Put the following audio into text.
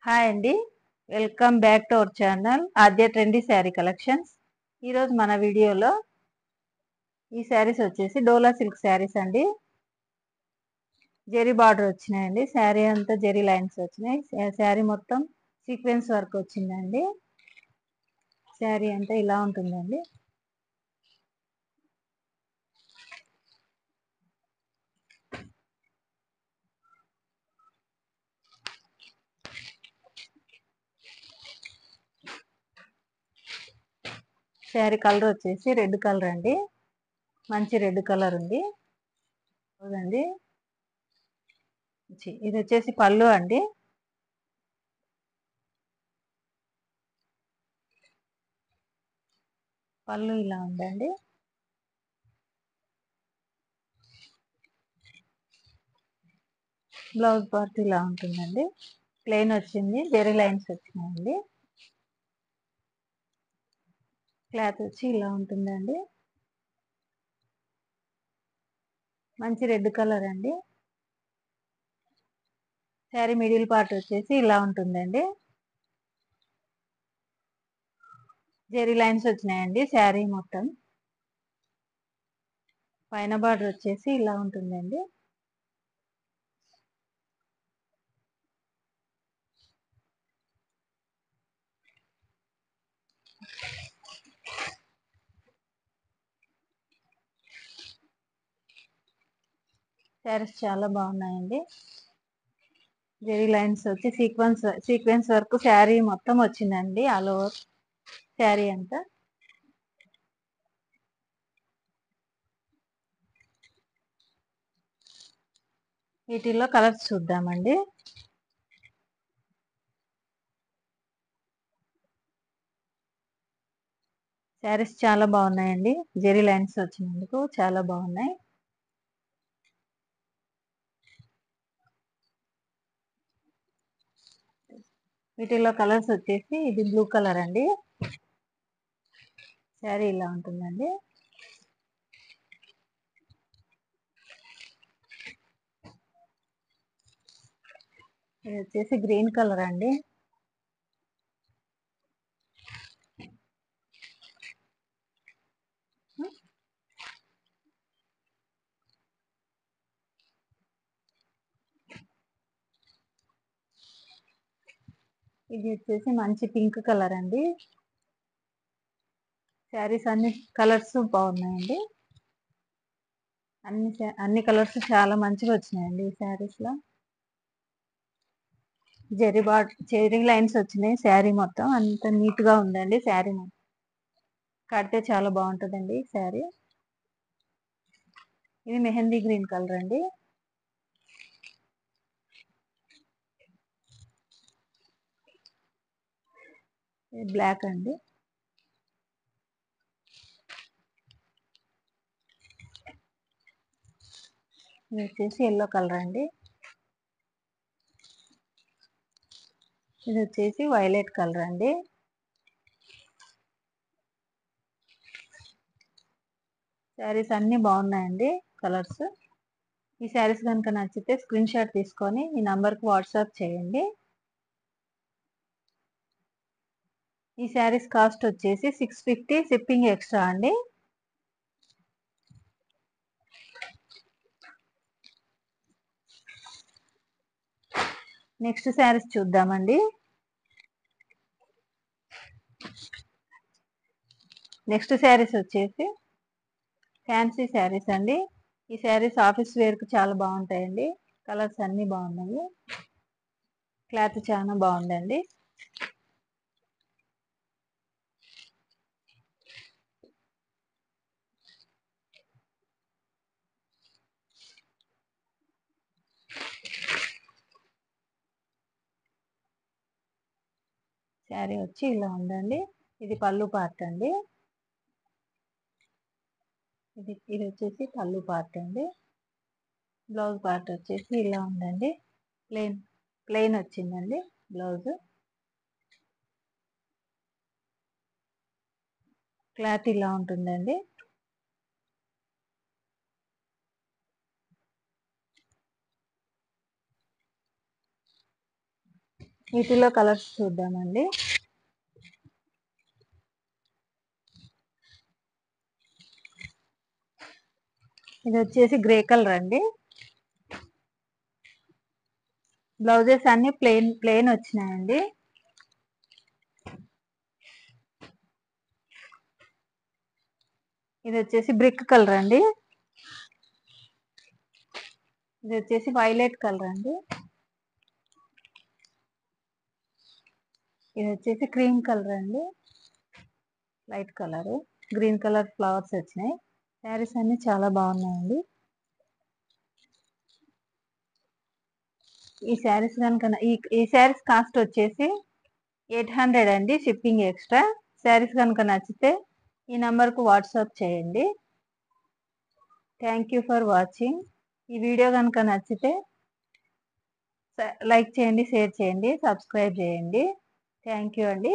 Hi అండి. Welcome back to our channel Aadya trendy sari collections. ఈరోజు మన వీడియోలో ఈ శారీస్ వచ్చేసి డోలా సిల్క్ శారీస్ అండి. జెరీ బార్డర్ వచ్చినాయండి. శారీ అంతా జెరీ లైన్స్ వచ్చినాయి. శారీ మొత్తం సీక్వెన్స్ వర్క్ వచ్చిందండి. శారీ అంతా ఇలా ఉంటుందండి. శారీ కలర్ వచ్చేసి రెడ్ కలర్ అండి. మంచి రెడ్ కలర్ ఉంది. చూడండి, ఇది వచ్చేసి పళ్ళు అండి. పళ్ళు ఇలా ఉందండి. బ్లౌజ్ పార్ట్ ఇలా ఉంటుందండి. ప్లెయిన్ వచ్చింది, జెరీ లైన్స్ వచ్చినాయండి. క్లాత్ వచ్చి ఇలా ఉంటుందండి. మంచి రెడ్ కలర్ అండి. శారీ మిడిల్ పార్ట్ వచ్చేసి ఇలా ఉంటుందండి. జెరీ లైన్స్ వచ్చినాయండి శారీ మొత్తం. పైన బార్డర్ వచ్చేసి ఇలా ఉంటుందండి. శారీస్ చాలా బాగున్నాయండి. జెరీ లైన్స్ వచ్చి సీక్వెన్స్ వర్క్ శారీ మొత్తం వచ్చిందండి. ఆల్ ఓవర్ శారీ అంతా. వీటిల్లో కలర్స్ చూద్దామండి. శారీస్ చాలా బాగున్నాయండి. జెరీ లైన్స్ వచ్చినందుకు చాలా బాగున్నాయి. వీటిల్లో కలర్స్ వచ్చేసి ఇది బ్లూ కలర్ అండి. శారీ ఇలా ఉంటుందండి. ఇది వచ్చేసి గ్రీన్ కలర్ అండి. ఇది వచ్చేసి మంచి పింక్ కలర్ అండి. శారీస్ అన్ని కలర్స్ బాగున్నాయండి. అన్ని కలర్స్ చాలా మంచిగా వచ్చినాయండి ఈ శారీస్ లో. జెరీ లైన్స్ వచ్చినాయి. శారీ మొత్తం అంత నీట్ గా ఉందండి. శారీ కడితే చాలా బాగుంటుందండి శారీ. ఇది మెహందీ గ్రీన్ కలర్ అండి. ఇది బ్లాక్ అండి. ఇది వచ్చేసి ఎల్లో కలర్ అండి. ఇది వచ్చేసి వైలెట్ కలర్ అండి. శారీస్ అన్ని బాగున్నాయండి కలర్స్. ఈ శారీస్ కనుక నచ్చితే స్క్రీన్ షాట్ తీసుకొని ఈ నంబర్కి వాట్సాప్ చేయండి. ఈ శారీస్ కాస్ట్ వచ్చేసి 650, షిప్పింగ్ ఎక్స్ట్రా అండి. నెక్స్ట్ శారీస్ చూద్దామండి. నెక్స్ట్ శారీస్ వచ్చేసి ఫ్యాన్సీ శారీస్ అండి. ఈ శారీస్ ఆఫీస్ వేర్ కు చాలా బాగుంటాయండి. కలర్స్ అన్ని బాగున్నాయి. క్లాత్ చాలా బాగుందండి. శారీ వచ్చి ఇలా ఉందండి. ఇది పళ్ళు పార్ట్ అండి. ఇది వచ్చేసి పళ్ళు పార్ట్ అండి. బ్లౌజ్ పార్ట్ వచ్చేసి ఇలా ఉందండి. ప్లెయిన్ వచ్చిందండి బ్లౌజ్. క్లాత్ ఇలా ఉంటుందండి. వీటిలో కలర్స్ చూద్దామండి. ఇది వచ్చేసి గ్రే కలర్ అండి. బ్లౌజెస్ అన్ని ప్లెయిన్ వచ్చినాయండి. ఇది వచ్చేసి బ్రిక్ కలర్ అండి. ఇది వచ్చేసి వైలెట్ కలర్ అండి. ఇది వచ్చేసి క్రీమ్ కలర్ అండి. Light colour, green colour flowers వచ్చినాయి. శారీస్ అన్ని చాలా బాగున్నాయండి. ఈ శారీస్ కనుక ఈ శారీస్ కాస్ట్ వచ్చేసి 800 అండి, షిప్పింగ్ ఎక్స్ట్రా. శారీస్ కనుక నచ్చితే ఈ నంబర్కు వాట్సాప్ చేయండి. Thank you for watching. ఈ వీడియో కనుక నచ్చితే లైక్ చేయండి, షేర్ చేయండి, సబ్స్క్రైబ్ చేయండి. థ్యాంక్ యూ అండి.